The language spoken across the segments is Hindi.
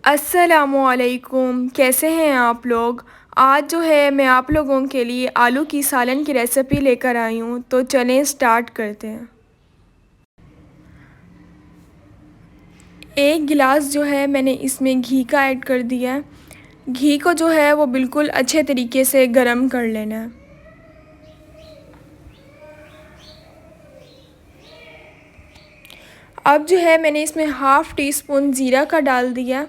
अस्सलामुअलैकुम, कैसे हैं आप लोग। आज जो है मैं आप लोगों के लिए आलू की सालन की रेसिपी लेकर आई हूँ, तो चलें स्टार्ट करते हैं। एक गिलास जो है मैंने इसमें घी का ऐड कर दिया है। घी को जो है वो बिल्कुल अच्छे तरीके से गरम कर लेना है। अब जो है मैंने इसमें हाफ़ टी स्पून ज़ीरा का डाल दिया।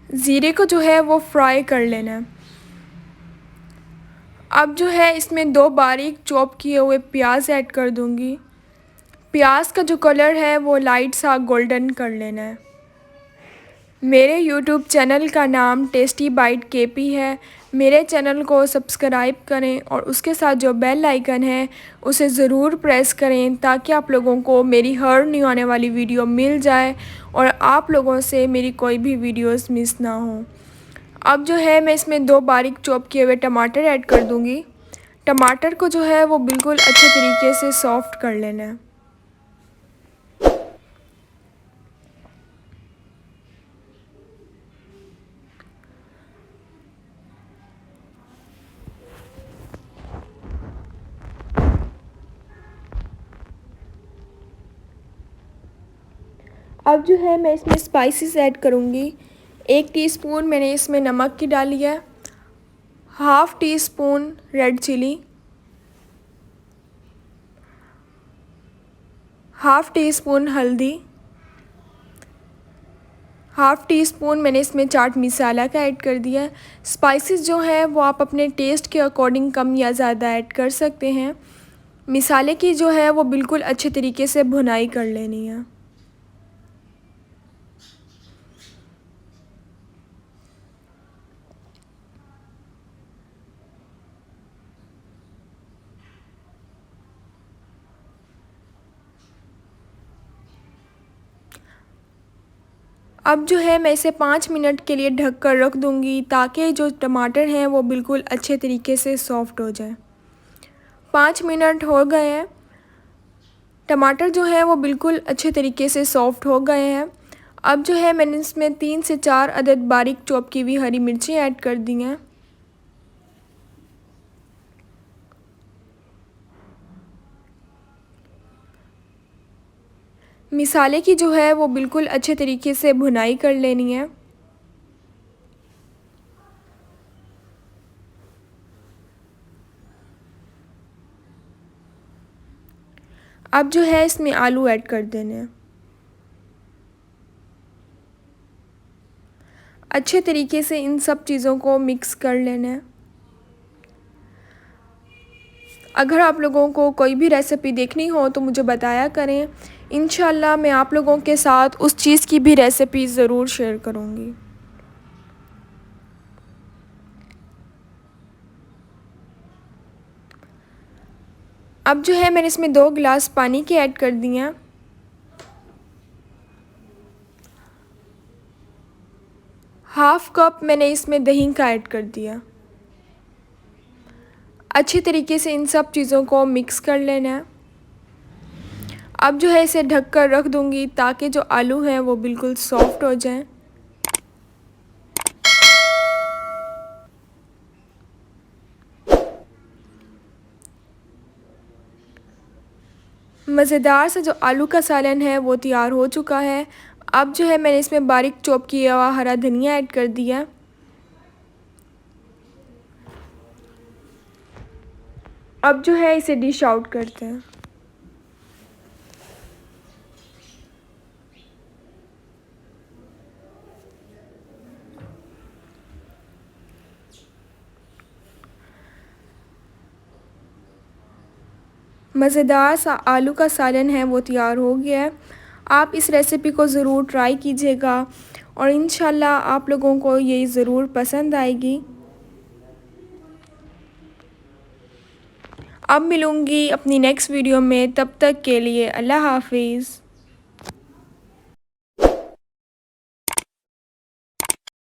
ज़ीरे को जो है वो फ्राई कर लेना है। अब जो है इसमें 2 बारीक चॉप किए हुए प्याज ऐड कर दूंगी। प्याज का जो कलर है वो लाइट सा गोल्डन कर लेना है। मेरे यूट्यूब चैनल का नाम टेस्टी बाइट केपी है। मेरे चैनल को सब्सक्राइब करें और उसके साथ जो बेल आइकन है उसे ज़रूर प्रेस करें, ताकि आप लोगों को मेरी हर न्यू आने वाली वीडियो मिल जाए और आप लोगों से मेरी कोई भी वीडियोस मिस ना हो। अब जो है मैं इसमें 2 बारीक चॉप किए हुए टमाटर ऐड कर दूंगी। टमाटर को जो है वो बिल्कुल अच्छे तरीके से सॉफ्ट कर लेना है। अब जो है मैं इसमें स्पाइसेस ऐड करूँगी। 1 टीस्पून मैंने इसमें नमक की डाली है, half teaspoon red chilli, half teaspoon हल्दी, हाफ़ टी स्पून मैंने इसमें चाट मसाला का ऐड कर दिया है। स्पाइसेस जो है वो आप अपने टेस्ट के अकॉर्डिंग कम या ज़्यादा ऐड कर सकते हैं। मसाले की जो है वो बिल्कुल अच्छे तरीके से भुनाई कर लेनी है। अब जो है मैं इसे 5 मिनट के लिए ढक कर रख दूँगी, ताकि जो टमाटर हैं वो बिल्कुल अच्छे तरीके से सॉफ़्ट हो जाए। 5 मिनट हो गए हैं। टमाटर जो है वो बिल्कुल अच्छे तरीके से सॉफ़्ट हो गए हैं। अब जो है मैंने इसमें 3 से 4 अदद बारीक चॉप की हुई हरी मिर्ची ऐड कर दी हैं। मसाले की जो है वो बिल्कुल अच्छे तरीके से भुनाई कर लेनी है। अब जो है इसमें आलू ऐड कर देने हैं। अच्छे तरीके से इन सब चीज़ों को मिक्स कर लेना है। अगर आप लोगों को कोई भी रेसिपी देखनी हो तो मुझे बताया करें। इंशाल्लाह मैं आप लोगों के साथ उस चीज़ की भी रेसिपी ज़रूर शेयर करूँगी। अब जो है मैंने इसमें 2 गिलास पानी के ऐड कर दिए हैं। हाफ़ कप मैंने इसमें दही का ऐड कर दिया। अच्छे तरीके से इन सब चीज़ों को मिक्स कर लेना है। अब जो है इसे ढक कर रख दूँगी, ताकि जो आलू हैं वो बिल्कुल सॉफ़्ट हो जाएं। मज़ेदार सा जो आलू का सालन है वो तैयार हो चुका है। अब जो है मैंने इसमें बारीक चॉप किया हुआ हरा धनिया ऐड कर दिया। अब जो है इसे डिश आउट करते हैं। मज़ेदार सा आलू का सालन है वो तैयार हो गया है। आप इस रेसिपी को ज़रूर ट्राई कीजिएगा और इंशाल्लाह आप लोगों को ये ज़रूर पसंद आएगी। अब मिलूँगी अपनी नेक्स्ट वीडियो में, तब तक के लिए अल्लाह हाफ़िज़।